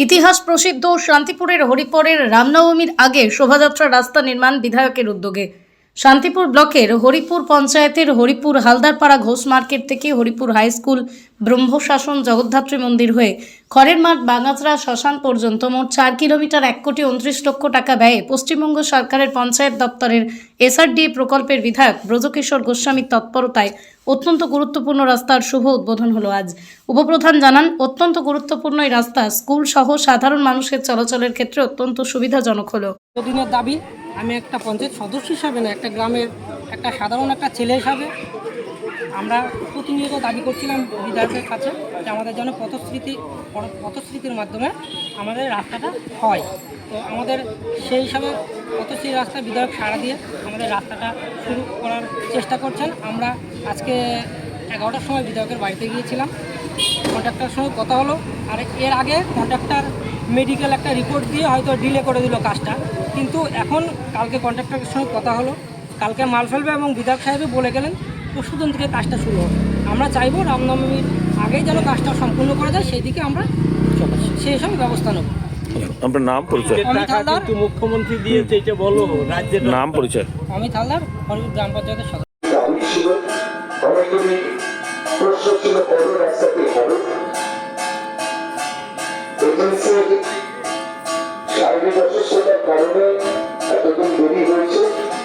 ইতিহাস প্রসিদ্ধ শান্তিপুরের হরিপুরের রামনবমীর আগে শোভাযাত্রা রাস্তা নির্মাণ বিধায়কের উদ্যোগে। শান্তিপুর ব্লকের হরিপুর পঞ্চায়েতের হরিপুর হালদারপাড়া ঘোষ মার্কেট থেকে হরিপুর হাই স্কুল, ব্রহ্মশাসন জগদ্ধাত্রী মন্দির হয়ে খড়ের মাঠ বাঙাচড়া শ্মশান পর্যন্ত মোট 4 কিলোমিটার 1,29,00,000 টাকা ব্যয়ে পশ্চিমবঙ্গ সরকারের পঞ্চায়েত দপ্তরের এসআরডিএ প্রকল্পের বিধায়ক ব্রজকিশোর গোস্বামীর তৎপরতায় অত্যন্ত গুরুত্বপূর্ণ রাস্তার শুভ উদ্বোধন হলো আজ। উপপ্রধান জানান, অত্যন্ত গুরুত্বপূর্ণ এই রাস্তা স্কুল সহ সাধারণ মানুষের চলাচলের ক্ষেত্রে অত্যন্ত সুবিধাজনক হলো। দিনের দাবি, আমি একটা পঞ্চায়েত সদস্য হিসাবে না, একটা গ্রামের একটা সাধারণ একটা ছেলে হিসাবে আমরা প্রতিনিয়ত দাবি করছিলাম বিধায়কের কাছে যে আমাদের যেন পথশ্রীতির মাধ্যমে আমাদের রাস্তাটা হয়। তো আমাদের সেই হিসাবে পথশ্রী রাস্তা বিধায়ক সাড়া দিয়ে আমাদের রাস্তাটা শুরু করার চেষ্টা করছেন। আমরা আজকে 11টার সময় বিধায়কের বাড়িতে গিয়েছিলাম, কন্ট্রাক্টরের সঙ্গে কথা হলো। আর এর আগে কন্ট্রাক্টর মেডিকেল একটা রিপোর্ট দিয়ে হয়তো ডিলে করে দিল কাজটা, কিন্তু এখন কালকে কন্ট্রাক্টরের সঙ্গে কথা হলো, কালকে মাল ফেলবে এবং বিধায়ক সাহেব বলে গেলেন পরশুদিন থেকে কাজটা শুরু হবে। আমরা চাইবো রামনবমীর আগেই যেন কাজটা সম্পূর্ণ করা যায়, সেই দিকে আমরা সেই সব ব্যবস্থা নেব। আপনার নাম পরিচয়? অমিত হালদার। মুখ্যমন্ত্রী দিয়েছে, এটা বলো রাজ্যের নাম পরিচয়? অমিত হালদার, হরিপুর গ্রাম পঞ্চায়েতের সদস্য। শারীরিক অসুস্থতার কারণে এতদিন দেরি হয়েছে।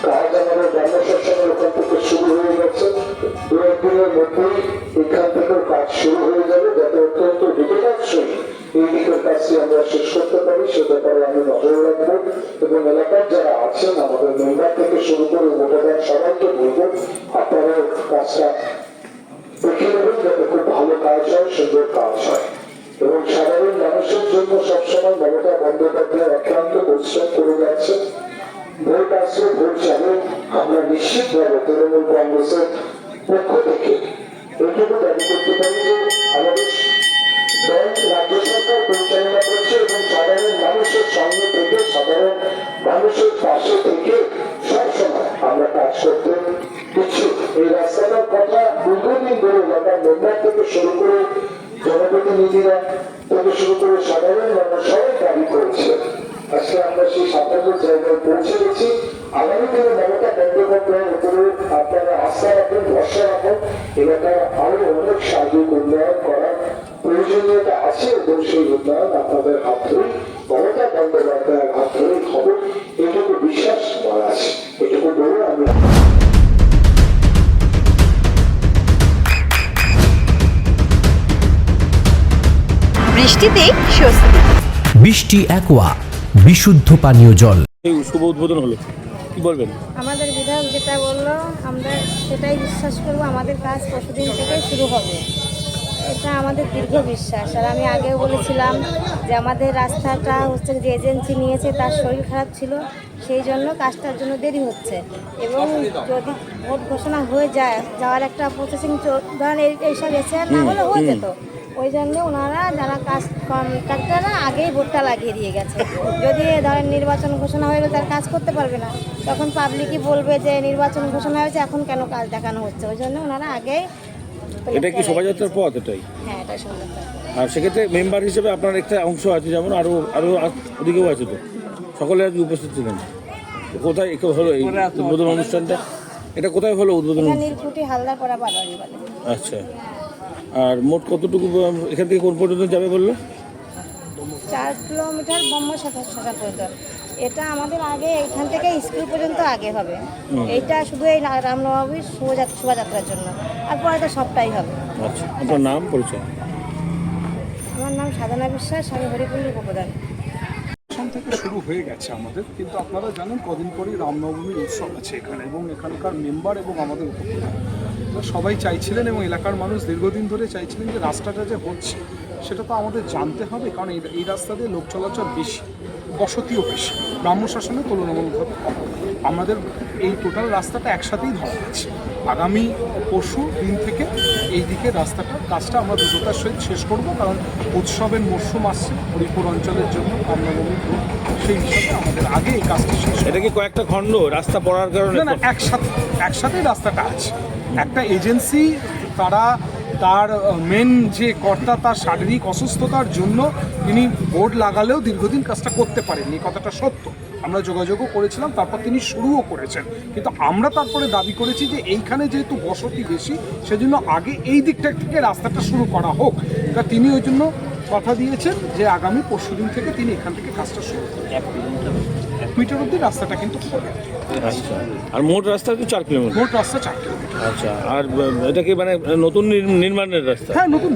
কাজ আমাদের ব্রহ্মশাসনের ওখান থেকে শুরু হয়ে গেছে। 2-1 দিনের মধ্যেই এখান থেকেও কাজ শুরু হয়ে যাবে, যাতে অত্যন্ত দ্রুততার সহিত এই দিকের কাজটি আমরা শেষ করতে পারি সে ব্যাপারে আমি নজর রাখবো। এবং এলাকার যারা আছেন আমাদের মেম্বার থেকে শুরু করে উপপ্রধান সবাইকে বলবো আপনারা কাজটা দেখে নেবেন, যাতে খুব ভালো কাজ হয়, সুন্দর কাজ হয়। এবং সাধারণ মানুষের জন্য সবসময় মমতা বন্দ্যোপাধ্যায় অক্লান্ত পরিশ্রম করে যাচ্ছে। ভোট আসছে, ভোট যাবে, আমরা নিশ্চিতভাবে তৃণমূল কংগ্রেসের পক্ষ থেকে এইটুকু দাবি করতে পারি যে আমাদের দল রাজ্য সরকার পরিচালনা করছে এবং সাধারণ মানুষের সঙ্গে থেকে, সাধারণ মানুষের পাশে থেকে সবসময় আমরা কাজ করতে দিচ্ছি। এই রাস্তাটার কথা দীর্ঘদিন ধরে এলাকার মেম্বার থেকে শুরু করে জনপ্রতিনিধিরা থেকে শুরু করে সাধারণ মানুষ সবাই দাবি করেছে। আজকে আমরা সেই সাফল্যের জায়গায় পৌঁছে গেছি। আগামী দিনে মমতা বন্দ্যোপাধ্যায়ের উপরে আপনারা আস্থা রাখুন, ভরসা রাখুন। এলাকায় আরো অনেক সার্বিক উন্নয়ন করার প্রয়োজনীয়তা আছে এবং সেই উন্নয়ন আপনাদের হাত ধরেই, মমতা বন্দ্যোপাধ্যায়ের হাত ধরেই হবে, এটুকু বিশ্বাস আমার আছে। এটুকু বলে আমি বৃষ্টিতেই স্বস্তি। বৃষ্টি অ্যাকোয়া, বিশুদ্ধ পানীয় জল। এই শুভ উদ্বোধন হলো, কি বলবেন? আমাদের বিধায়ক যেটা বললো আমরা সেটাই বিশ্বাস করব, আমাদের কাজ পরশুদিন থেকে শুরু হবে, এটা আমাদের দীর্ঘ বিশ্বাস। আর আমি আগেও বলেছিলাম যে আমাদের রাস্তাটা হচ্ছে যে এজেন্সি নিয়েছে তার শরীর খারাপ ছিল, সেই জন্য কাজটার জন্য দেরি হচ্ছে। এবং যদি ভোট ঘোষণা হয়ে যাওয়ার একটা প্রসেসিং ধরেন এইসব এসে না হলে হয়ে যেত, ওই জন্য ওনারা যারা কাজ কন্ট্রাক্টররা আগেই ভোটটা লাগিয়ে দিয়ে গেছে। যদি ধরেন নির্বাচন ঘোষণা হয়ে গেলে তার কাজ করতে পারবে না, তখন পাবলিকই বলবে যে নির্বাচন ঘোষণা হয়েছে এখন কেন কাজ দেখানো হচ্ছে, ওই জন্য ওনারা আগেই। এটা কি শোভাযাত্রার পথ? এটাই। হ্যাঁ, এটা শোভাযাত্রা। আর সেক্ষেত্রে মেম্বার হিসেবে আপনার একটা অংশ আছে, যেমন আরো ওদিকেও আছে, তো সকলে আজকে উপস্থিত ছিলেন। কোথায় হলো এই উদ্বোধন অনুষ্ঠানটা? এটা কোথায় হলো উদ্বোধন? নীলকুঠি হালদারপাড়া বাড়ি বলে। আচ্ছা, আর মোট কতটুকু এখান থেকে কোন পর্যন্ত যাবে বললো? 4 কিলোমিটার ব্রহ্মশাসন পর্যন্ত। এটা আমাদের আগে এখান থেকে স্কুল পর্যন্ত আগে হবে, এইটা শুধু এই রামনবমীর শোভাযাত্রার জন্য, আর পরে তো সবটাই হবে। আচ্ছা, আপনার নাম পরিচয়? আমার নাম সাধনা বিশ্বাস, আমি হরিপুরের উপপ্রধান। থেকে শুরু হয়ে গেছে আমাদের, কিন্তু আপনারা জানেন কদিন পরেই রামনবমীর উৎসব আছে এখানে, এবং এখানকার মেম্বার এবং আমাদের উপপ্রধান সবাই চাইছিলেন এবং এলাকার মানুষ দীর্ঘদিন ধরে চাইছিলেন যে রাস্তাটা যে হচ্ছে সেটা তো আমাদের জানতে হবে, কারণ এই রাস্তা দিয়ে লোক চলাচল বেশি, বসতিও বেশি। ব্রাহ্ম শাসনে তুলনামূলকভাবে কম। আমাদের এই টোটাল রাস্তাটা একসাথেই ধরা আছে। আগামী পরশু দিন থেকে এই দিকে রাস্তাটার কাজটা আমরা দ্রুততার সহিত শেষ করব, কারণ উৎসবের মরশুম আসছে হরিপুর অঞ্চলের জন্য রামনবমীর দিন। সেই হিসাবে আমাদের আগে এই কাজটা শেষ এটা কি কয়েকটা খণ্ড রাস্তা পড়ার কারণে? না, একসাথেই রাস্তাটা আছে। একটা এজেন্সি তার মেন যে কর্তা তার শারীরিক অসুস্থতার জন্য তিনি বোর্ড লাগালেও দীর্ঘদিন কাজটা করতে পারেননি, কথাটা সত্য। আমরা যোগাযোগও করেছিলাম, তারপর তিনি শুরুও করেছেন, কিন্তু আমরা তারপরে দাবি করেছি যে এইখানে যেহেতু বসতি বেশি সেজন্য আগে এই দিকটা থেকে রাস্তাটা শুরু করা হোক। তা তিনি ওই জন্য কথা দিয়েছেন যে আগামী পরশুদিন থেকে তিনি এখান থেকে কাজটা শুরু করবেন। 1 মিটার অব্দি রাস্তাটা কিন্তু হবে। আচ্ছা, আর মোট রাস্তা তো 4 কিলোমিটার? মোট রাস্তা 4 কিলোমিটার। আচ্ছা, আর এটা কি মানে নতুন নির্মাণের রাস্তা? হ্যাঁ, নতুন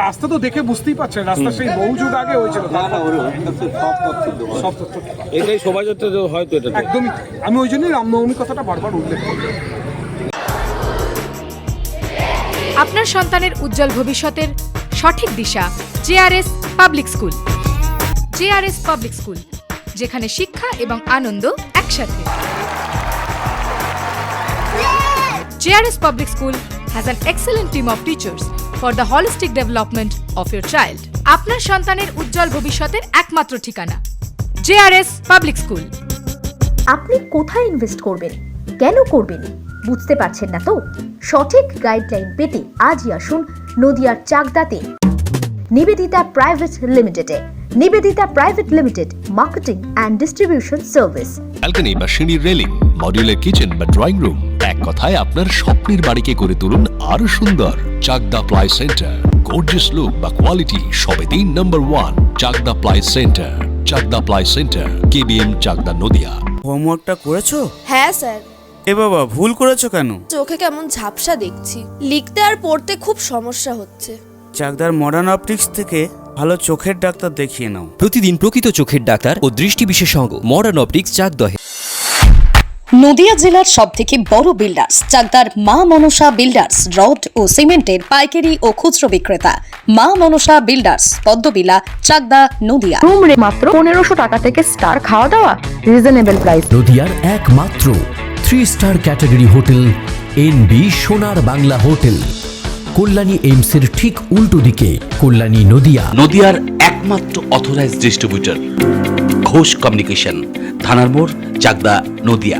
রাস্তা তো দেখে বুঝতেই পারছেন, রাস্তা সেই বহু যুগ আগে হয়েছিল। সব তথ্য এটাই শোভাযাত্রা হয়তো এটা একদমই তাই। আমি ওই জন্যই রামনবমী কথাটা বারবার উল্লেখ করি। আপনার সন্তানের উজ্জ্বল ভবিষ্যতের সঠিক দিশা JRS public school. JRS public school, যেখানে শিক্ষা এবং আনন্দ একসাথে। JRS public school has an excellent team of teachers for the holistic development of your child. আপনার সন্তানের উজ্জ্বল ভবিষ্যতের একমাত্র ঠিকানা জেআরএস পাবলিক স্কুল। আপনি কোথায় ইনভেস্ট করবেন, কেন করবেন, বুঝতে পারছেন না তো? সঠিক গাইডলাইন পেতে আজই আসুন নদিয়ার চাকদাতে নিবেদিতা প্রাইভেট লিমিটেডে। Nivedita private limited, marketing and distribution service. Balcony বা সিঁড়ির রেলিং, মডিউলার কিচেন বা ড্রয়িং রুম, এক কথায় আপনার স্বপ্নের বাড়িকে করে তুলুন আরো সুন্দর। Chakdaha ply centre, gorgeous look বা কোয়ালিটি সবে 3 number 1 Chakdaha ply centre. Chakdaha ply centre, KBM, Chakdaha, Nadia. হোমওয়ার্কটা করেছো? হ্যাঁ স্যার। এ বাবা, ভুল করেছো কেন? চোখে কেমন ঝাপসা দেখছি, লিখতে আর পড়তে খুব সমস্যা হচ্ছে। চাকদার মডার্ন অপটিক্স থেকে ভালো চোখের ডাক্তার দেখিয়ে নাও। প্রতিদিন প্রকৃত চোখের ডাক্তার ও দৃষ্টি বিশেষজ্ঞ মডার্ন অপটিক্স, চাকদহে। নদিয়া জেলার সবথেকে বড় বিল্ডার্স চাকদার মা মনসা বিল্ডার্স, রড ও সিমেন্টের পাইকারি ও খুচরো বিক্রেতা। মা মনসা বিল্ডার্স, পদ্মবিলা, চাকদা, নদিয়া। রুম রে মাত্র 1500 টাকা থেকে স্টার, খাওয়া দাওয়া রিজনেবল প্রাইস। নদিয়ার একমাত্র 3 স্টার ক্যাটাগরি হোটেল এনবি সোনার বাংলা হোটেল, কল্যাণী এইমসের ঠিক উল্টো দিকে, কল্যাণী, নদিয়া। নদিয়ার একমাত্র অথরাইজড ডিস্ট্রিবিউটর ঘোষ কমিউনিকেশন, থানার মোড়, চাকদা, নদিয়া।